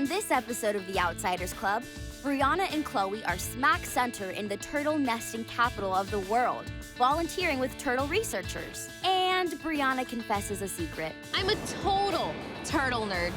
On this episode of the Outsiders Club, Brianna and Chloe are smack center in the turtle nesting capital of the world, volunteering with turtle researchers. And Brianna confesses a secret. I'm a total turtle nerd.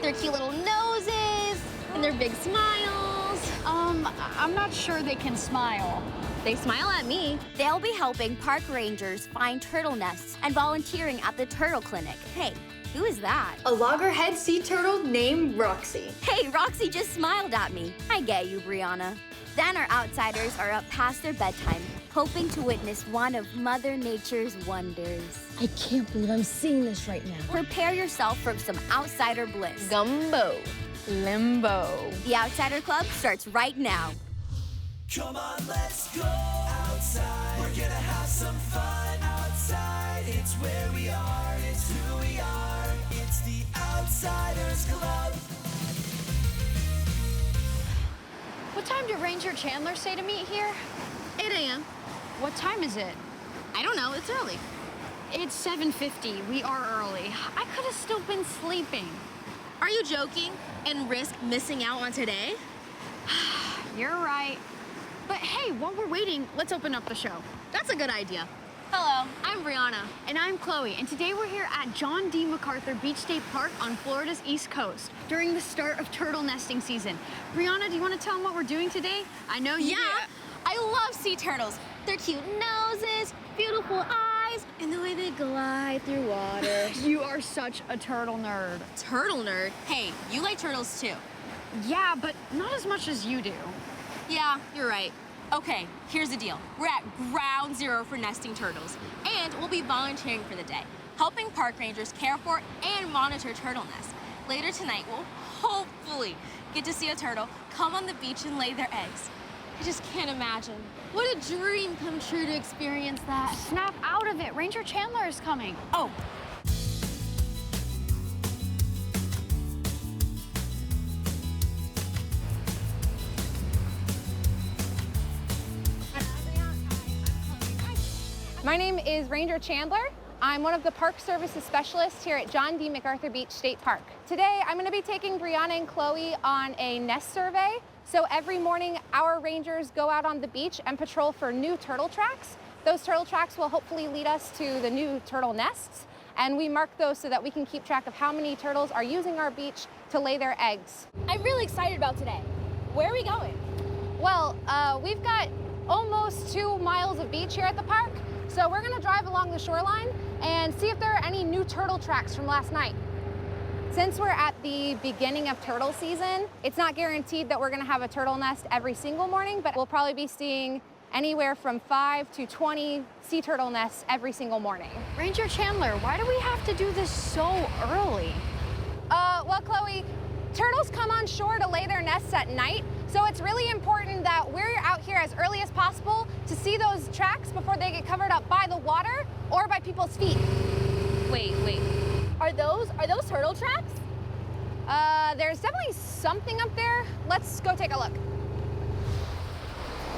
Their cute little noses and their big smiles. I'm not sure they can smile. They smile at me. They'll be helping park rangers find turtle nests and volunteering at the turtle clinic. Hey, who is that? A loggerhead sea turtle named Roxy. Hey, Roxy just smiled at me. I get you, Brianna. Then our outsiders are up past their bedtime, hoping to witness one of Mother Nature's wonders. I can't believe I'm seeing this right now. Prepare yourself for some outsider bliss. Gumbo. Limbo. The Outsider Club starts right now. Come on, let's go outside. We're gonna have some fun outside. It's where we are, it's who we are. It's the Outsiders Club. What time did Ranger Chandler say to meet here? 8 a.m. What time is it? I don't know, it's early. It's 7:50. We are early. I could have still been sleeping. Are you joking? And risk missing out on today? You're right. But hey, while we're waiting, let's open up the show. That's a good idea. Hello, I'm Brianna. And I'm Chloe, and today we're here at John D. MacArthur Beach State Park on Florida's East Coast during the start of turtle nesting season. Brianna, do you want to tell them what we're doing today? I know you do. I love sea turtles. Their cute noses, beautiful eyes, and the way they glide through water. You are such a turtle nerd. Turtle nerd? Hey, you like turtles too. Yeah, but not as much as you do. Yeah, you're right. Okay, here's the deal. We're at ground zero for nesting turtles, and we'll be volunteering for the day, helping park rangers care for and monitor turtle nests. Later tonight, we'll hopefully get to see a turtle come on the beach and lay their eggs. I just can't imagine. What a dream come true to experience that. Snap out of it. Ranger Chandler is coming. Oh. My name is Ranger Chandler. I'm one of the Park Services specialists here at John D. MacArthur Beach State Park. Today, I'm going to be taking Brianna and Chloe on a nest survey. So every morning, our rangers go out on the beach and patrol for new turtle tracks. Those turtle tracks will hopefully lead us to the new turtle nests. And we mark those so that we can keep track of how many turtles are using our beach to lay their eggs. I'm really excited about today. Where are we going? Well, we've got almost 2 miles of beach here at the park. So we're gonna drive along the shoreline and see if there are any new turtle tracks from last night. Since we're at the beginning of turtle season, it's not guaranteed that we're gonna have a turtle nest every single morning, but we'll probably be seeing anywhere from 5 to 20 sea turtle nests every single morning. Ranger Chandler, why do we have to do this so early? Well, Chloe, turtles come on shore to lay their nests at night, so it's really important that we're out here as early as possible to see those tracks before they get covered up by the water or by people's feet. Wait. Are those turtle tracks? There's definitely something up there. Let's go take a look.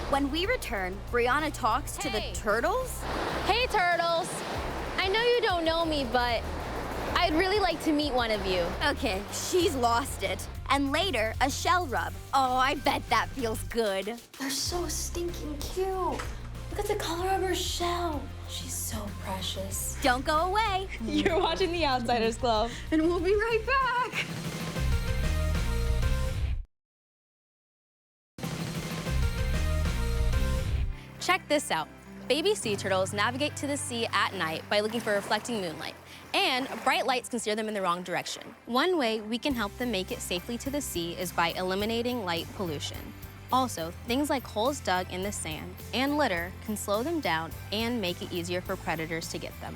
When we return, Brianna talks to the turtles. Hey, turtles. I know you don't know me, but I'd really like to meet one of you. Okay, she's lost it. And later, a shell rub. Oh, I bet that feels good. They're so stinking cute. Look at the color of her shell. She's so precious. Don't go away. You're watching the Outsiders Club. And we'll be right back. Check this out. Baby sea turtles navigate to the sea at night by looking for reflecting moonlight, and bright lights can steer them in the wrong direction. One way we can help them make it safely to the sea is by eliminating light pollution. Also, things like holes dug in the sand and litter can slow them down and make it easier for predators to get them.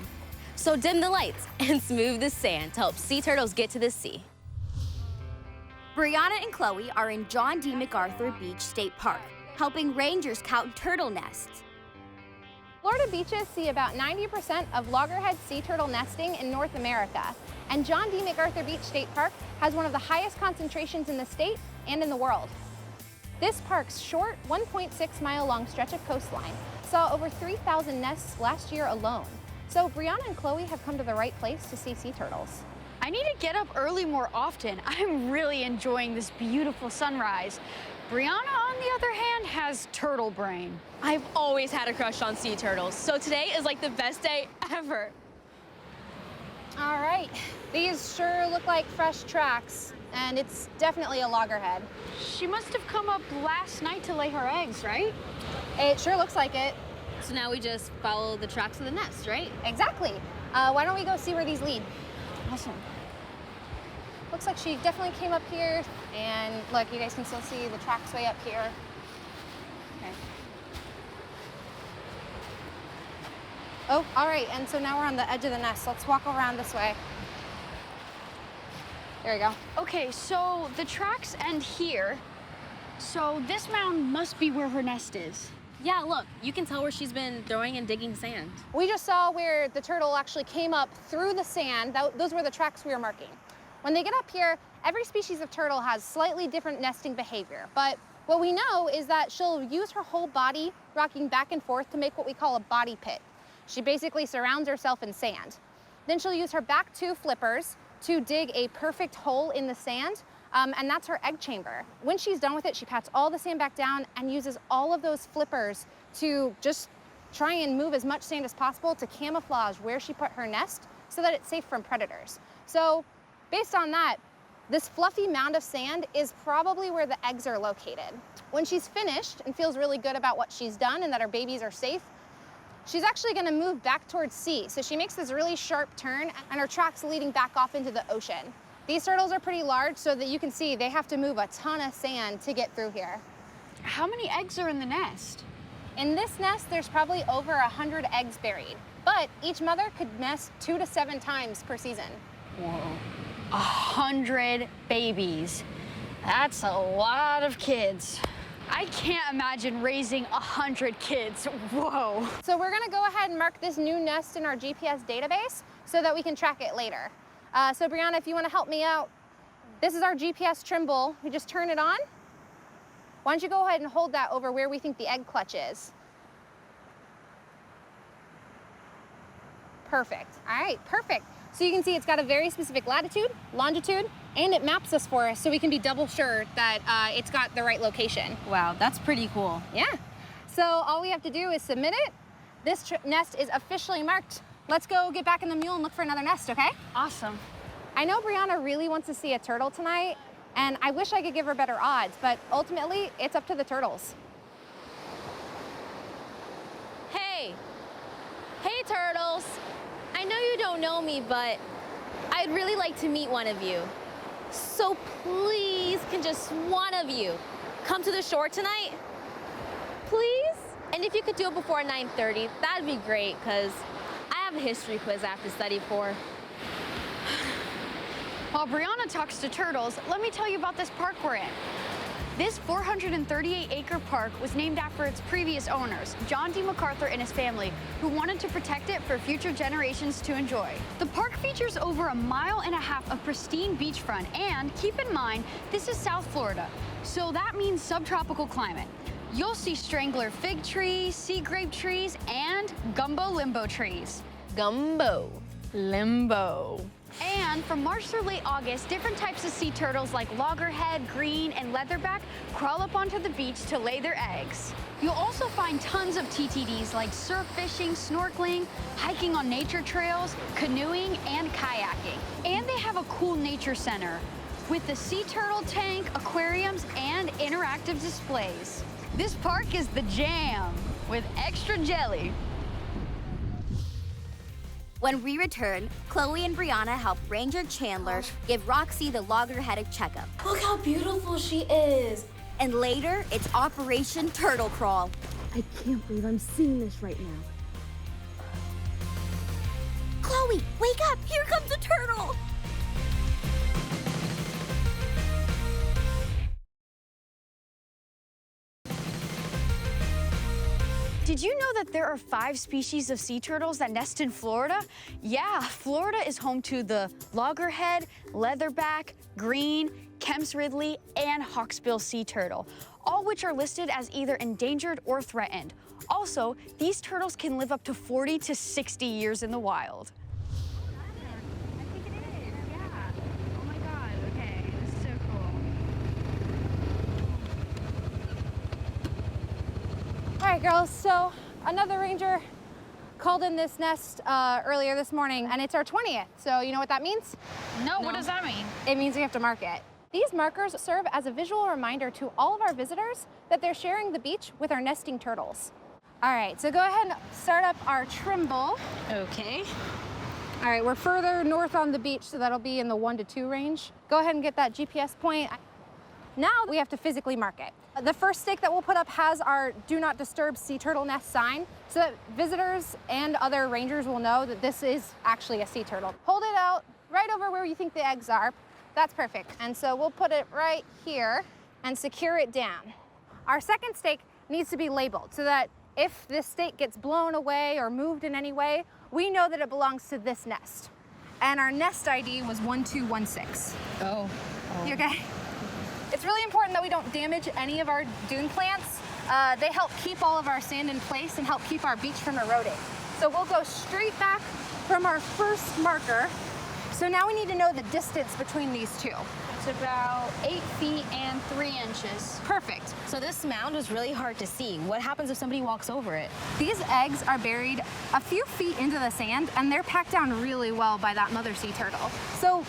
So dim the lights and smooth the sand to help sea turtles get to the sea. Brianna and Chloe are in John D. MacArthur Beach State Park, helping rangers count turtle nests. Florida beaches see about 90% of loggerhead sea turtle nesting in North America, and John D. MacArthur Beach State Park has one of the highest concentrations in the state and in the world. This park's short, 1.6-mile-long stretch of coastline saw over 3,000 nests last year alone. So Brianna and Chloe have come to the right place to see sea turtles. I I need to get up early more often. I'm really enjoying this beautiful sunrise. Brianna, on the other hand, has turtle brain. I've always had a crush on sea turtles, so today is like the best day ever. All right, these sure look like fresh tracks, and it's definitely a loggerhead. She must have come up last night to lay her eggs, right? It sure looks like it. So now we just follow the tracks of the nest, right? Exactly. Why don't we go see where these lead? Awesome. Looks like she definitely came up here, and look, you guys can still see the tracks way up here. Okay. Oh, all right, and so now we're on the edge of the nest. Let's walk around this way. There we go. Okay, so the tracks end here. So this mound must be where her nest is. Yeah, look, you can tell where she's been throwing and digging sand. We just saw where the turtle actually came up through the sand. Those were the tracks we were marking. When they get up here, every species of turtle has slightly different nesting behavior. But what we know is that she'll use her whole body rocking back and forth to make what we call a body pit. She basically surrounds herself in sand. Then she'll use her back two flippers to dig a perfect hole in the sand, and that's her egg chamber. When she's done with it, she pats all the sand back down and uses all of those flippers to just try and move as much sand as possible to camouflage where she put her nest so that it's safe from predators. So based on that, this fluffy mound of sand is probably where the eggs are located. When she's finished and feels really good about what she's done and that her babies are safe, she's actually gonna move back towards sea. So she makes this really sharp turn and her track's leading back off into the ocean. These turtles are pretty large, so that you can see they have to move a ton of sand to get through here. How many eggs are in the nest? In this nest, there's probably over 100 eggs buried, but each mother could nest 2 to 7 times per season. Whoa. 100 babies. That's a lot of kids. I can't imagine raising 100 kids. Whoa. So we're gonna go ahead and mark this new nest in our GPS database so that we can track it later. So Brianna, if you wanna help me out, this is our GPS Trimble. We just turn it on. Why don't you go ahead and hold that over where we think the egg clutch is. Perfect, all right, perfect. So you can see it's got a very specific latitude, longitude, and it maps us for us so we can be double sure that it's got the right location. Wow, that's pretty cool. Yeah, so all we have to do is submit it. This nest is officially marked. Let's go get back in the mule and look for another nest, okay? Awesome. I know Brianna really wants to see a turtle tonight, and I wish I could give her better odds, but ultimately, it's up to the turtles. Hey, hey turtles. I know you don't know me, but I'd really like to meet one of you. So please, can just one of you come to the shore tonight? Please? And if you could do it before 9:30, that'd be great, because I have a history quiz I have to study for. While Brianna talks to turtles, let me tell you about this park we're in. This 438-acre park was named after its previous owners, John D. MacArthur and his family, who wanted to protect it for future generations to enjoy. The park features over 1.5 miles of pristine beachfront, and keep in mind, this is South Florida, so that means subtropical climate. You'll see strangler fig trees, sea grape trees, and gumbo limbo trees. Gumbo. Limbo. And from March through late August, different types of sea turtles like loggerhead, green, and leatherback crawl up onto the beach to lay their eggs. You'll also find tons of TTDs like surf fishing, snorkeling, hiking on nature trails, canoeing, and kayaking. And they have a cool nature center with the sea turtle tank, aquariums, and interactive displays. This park is the jam with extra jelly. When we return, Chloe and Brianna help Ranger Chandler give Roxy the loggerhead a checkup. Look how beautiful she is. And later, it's Operation Turtle Crawl. I can't believe I'm seeing this right now. Chloe, wake up! Here comes a turtle! Did you know that there are 5 species of sea turtles that nest in Florida? Yeah, Florida is home to the loggerhead, leatherback, green, Kemp's Ridley, and hawksbill sea turtle, all which are listed as either endangered or threatened. Also, these turtles can live up to 40 to 60 years in the wild. right, girls, so another ranger called in this nest earlier this morning, and it's our 20th. So you know what that means? No, what does that mean? It means we have to mark it. These markers serve as a visual reminder to all of our visitors that they're sharing the beach with our nesting turtles. All right, so go ahead and start up our Trimble. Okay. All right, we're further north on the beach, so that'll be in the 1 to 2 range. Go ahead and get that GPS point. Now we have to physically mark it. The first stake that we'll put up has our Do Not Disturb Sea Turtle Nest sign, so that visitors and other rangers will know that this is actually a sea turtle. Hold it out right over where you think the eggs are. That's perfect. And so we'll put it right here and secure it down. Our second stake needs to be labeled so that if this stake gets blown away or moved in any way, we know that it belongs to this nest. And our nest ID was 1216. Oh. You okay? It's really important that we don't damage any of our dune plants. They help keep all of our sand in place and help keep our beach from eroding. So we'll go straight back from our first marker. So now we need to know the distance between these two. It's about 8 feet and 3 inches. Perfect. So this mound is really hard to see. What happens if somebody walks over it? These eggs are buried a few feet into the sand, and they're packed down really well by that mother sea turtle. So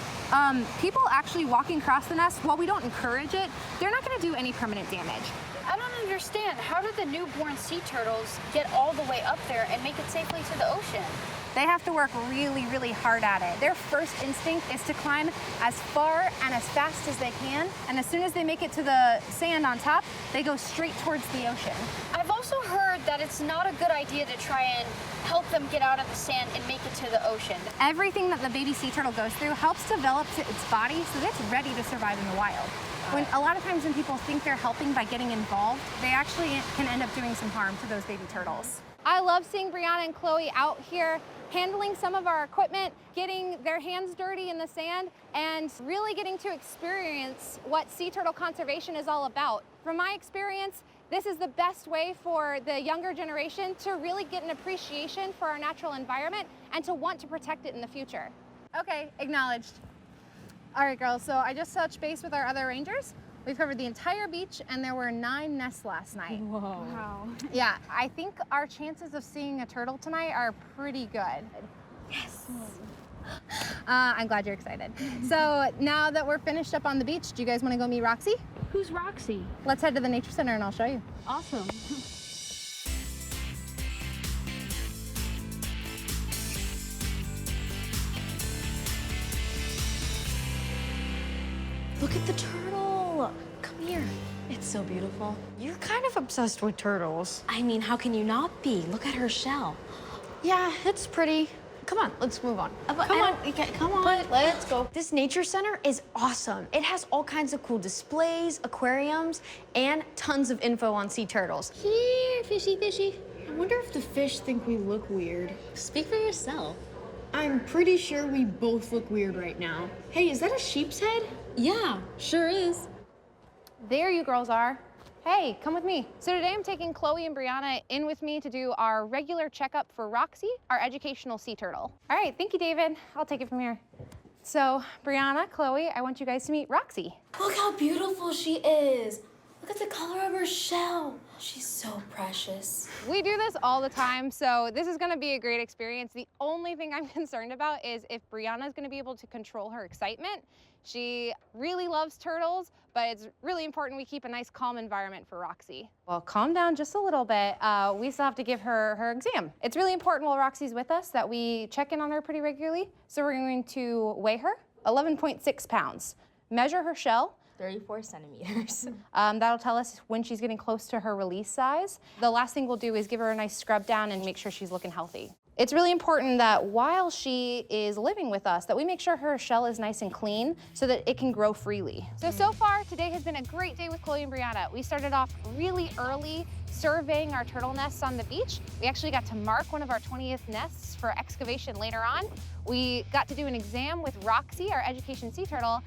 people actually walking across the nest, while we don't encourage it, they're not gonna do any permanent damage. I don't understand. How did the newborn sea turtles get all the way up there and make it safely to the ocean? They have to work really, really hard at it. Their first instinct is to climb as far and as fast as they can. And as soon as they make it to the sand on top, they go straight towards the ocean. I've also heard that it's not a good idea to try and help them get out of the sand and make it to the ocean. Everything that the baby sea turtle goes through helps develop its body so that it's ready to survive in the wild. When a lot of times when people think they're helping by getting involved, they actually can end up doing some harm to those baby turtles. I love seeing Brianna and Chloe out here handling some of our equipment, getting their hands dirty in the sand, and really getting to experience what sea turtle conservation is all about. From my experience, this is the best way for the younger generation to really get an appreciation for our natural environment and to want to protect it in the future. Okay, acknowledged. All right, girls, so I just touched base with our other rangers. We've covered the entire beach, and there were 9 nests last night. Whoa. Wow. Yeah, I think our chances of seeing a turtle tonight are pretty good. Yes. I'm glad you're excited. So now that we're finished up on the beach, do you guys want to go meet Roxy? Who's Roxy? Let's head to the nature center and I'll show you. Awesome. Look at the turtle. Come here. It's so beautiful. You're kind of obsessed with turtles. I mean, how can you not be? Look at her shell. Yeah, it's pretty. Come on, let's move on. Come on, let's go. This nature center is awesome. It has all kinds of cool displays, aquariums, and tons of info on sea turtles. Here, fishy, fishy. I wonder if the fish think we look weird. Speak for yourself. I'm pretty sure we both look weird right now. Hey, is that a sheep's head? Yeah, sure is. There you girls are. Hey, come with me. So today I'm taking Chloe and Brianna in with me to do our regular checkup for Roxy, our educational sea turtle. All right, thank you, David. I'll take it from here. So Brianna, Chloe, I want you guys to meet Roxy. Look how beautiful she is. Look at the color of her shell. She's so precious. We do this all the time, so this is gonna be a great experience. The only thing I'm concerned about is if Brianna's gonna be able to control her excitement. She really loves turtles, but it's really important we keep a nice calm environment for Roxy. Well, calm down just a little bit. We still have to give her her exam. It's really important while Roxy's with us that we check in on her pretty regularly. So we're going to weigh her, 11.6 pounds, measure her shell, 34 centimeters. That'll tell us when she's getting close to her release size. The last thing we'll do is give her a nice scrub down and make sure she's looking healthy. It's really important that while she is living with us, that we make sure her shell is nice and clean so that it can grow freely. So far, today has been a great day with Chloe and Brianna. We started off really early surveying our turtle nests on the beach. We actually got to mark one of our 20th nests for excavation later on. We got to do an exam with Roxy, our education sea turtle,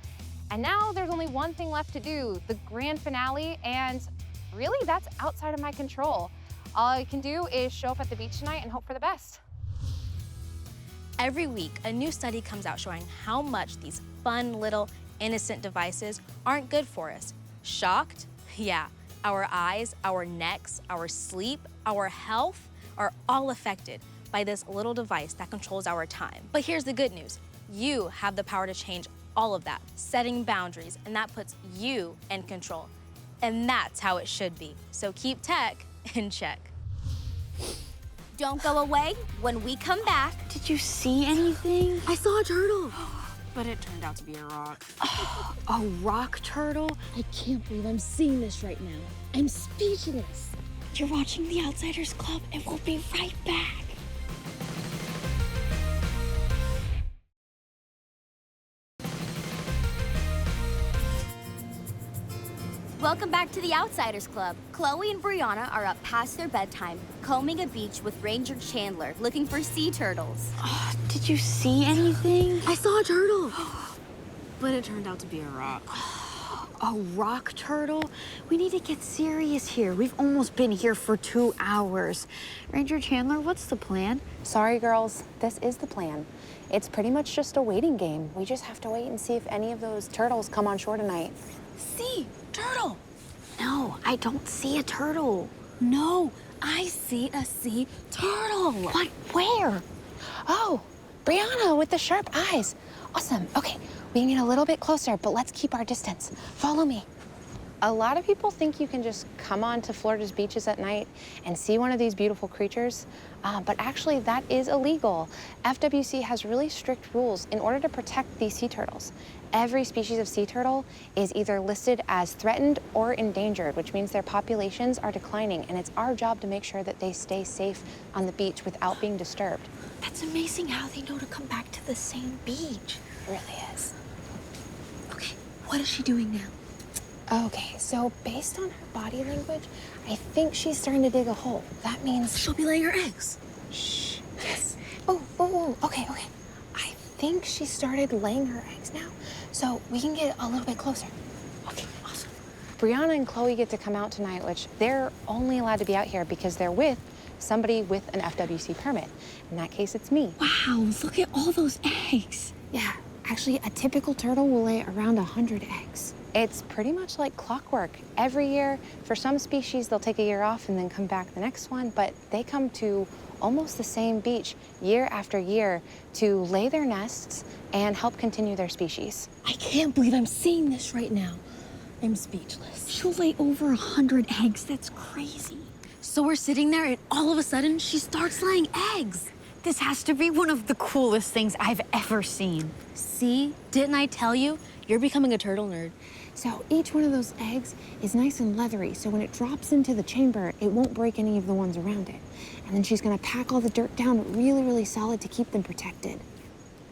and now there's only one thing left to do, the grand finale, and really that's outside of my control. All I can do is show up at the beach tonight and hope for the best. Every week, a new study comes out showing how much these fun little innocent devices aren't good for us. Shocked? Yeah. Our eyes, our necks, our sleep, our health are all affected by this little device that controls our time. But here's the good news. You have the power to change all of that, setting boundaries, and that puts you in control. And that's how it should be. So keep tech in check. Don't go away. When we come back, Did you see anything? I saw a turtle, but it turned out to be a rock. A rock turtle? I can't believe I'm seeing this right now. I'm speechless. You're watching The Outsiders Club, and we'll be right back. welcome back to the Outsiders Club. Chloe and Brianna are up past their bedtime, combing a beach with Ranger Chandler, looking for sea turtles. Did you see anything? I saw a turtle, but it turned out to be a rock. A rock turtle? We need to get serious here. We've almost been here for 2 hours. Ranger Chandler, what's the plan? Sorry, girls, this is the plan. It's pretty much just a waiting game. We just have to wait and see if any of those turtles come on shore tonight. See, turtle. No, I don't see a turtle. No, I see a sea turtle. What? Where? Oh, Brianna with the sharp eyes. Awesome. Okay, we can get a little bit closer, but let's keep our distance. Follow me. A lot of people think you can just come on to Florida's beaches at night and see one of these beautiful creatures, but actually that is illegal. FWC has really strict rules in order to protect these sea turtles. Every species of sea turtle is either listed as threatened or endangered, which means their populations are declining, and it's our job to make sure that they stay safe on the beach without being disturbed. That's amazing how they know to come back to the same beach. It really is. Okay, what is she doing now? Okay, so based on her body language, I think she's starting to dig a hole. That means She'll be laying her eggs. shh. Yes. Oh, okay. I think she started laying her eggs now, so we can get a little bit closer. Okay, awesome. Brianna and Chloe get to come out tonight, which they're only allowed to be out here because they're with somebody with an FWC permit. In that case, it's me. Wow, look at all those eggs. Yeah, actually, a typical turtle will lay around 100 eggs. It's pretty much like clockwork. Every year, for some species, they'll take a year off and then come back the next one, but they come to almost the same beach year after year to lay their nests and help continue their species. I can't believe I'm seeing this right now. I'm speechless. She'll lay over 100 eggs. That's crazy. So we're sitting there and all of a sudden she starts laying eggs. This has to be one of the coolest things I've ever seen. See, didn't I tell you? You're becoming a turtle nerd. So each one of those eggs is nice and leathery, so when it drops into the chamber, it won't break any of the ones around it. And then she's gonna pack all the dirt down really solid to keep them protected.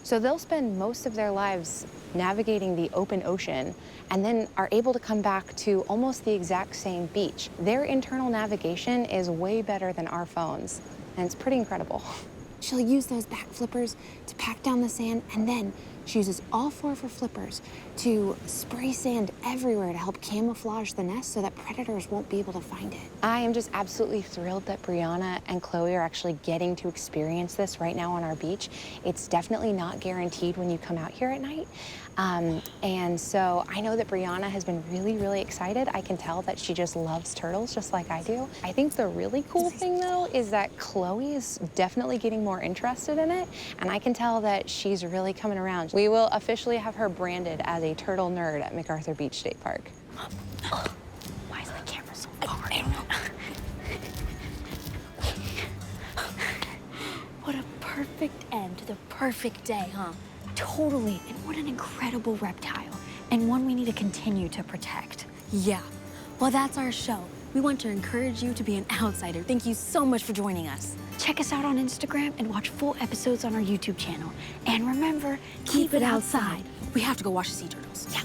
So they'll spend most of their lives navigating the open ocean and then are able to come back to almost the exact same beach. Their internal navigation is way better than our phones, and it's pretty incredible. She'll use those back flippers to pack down the sand, and then she uses all 4 of her flippers to spray sand everywhere to help camouflage the nest so that predators won't be able to find it. I am just absolutely thrilled that Brianna and Chloe are actually getting to experience this right now on our beach. It's definitely not guaranteed when you come out here at night. And so I know that Brianna has been really excited. I can tell that she just loves turtles just like I do. I think the really cool thing though is that Chloe is definitely getting more interested in it, and I can tell that she's really coming around. We will officially have her branded as a turtle nerd at MacArthur Beach State Park. Why is the camera so far? What a perfect end to the perfect day, huh? Totally, and what an incredible reptile, and one we need to continue to protect. Yeah. Well, that's our show. We want to encourage you to be an outsider. Thank you so much for joining us. Check us out on Instagram and watch full episodes on our YouTube channel. And remember, Keep it outside. We have to go watch the sea turtles. Yeah.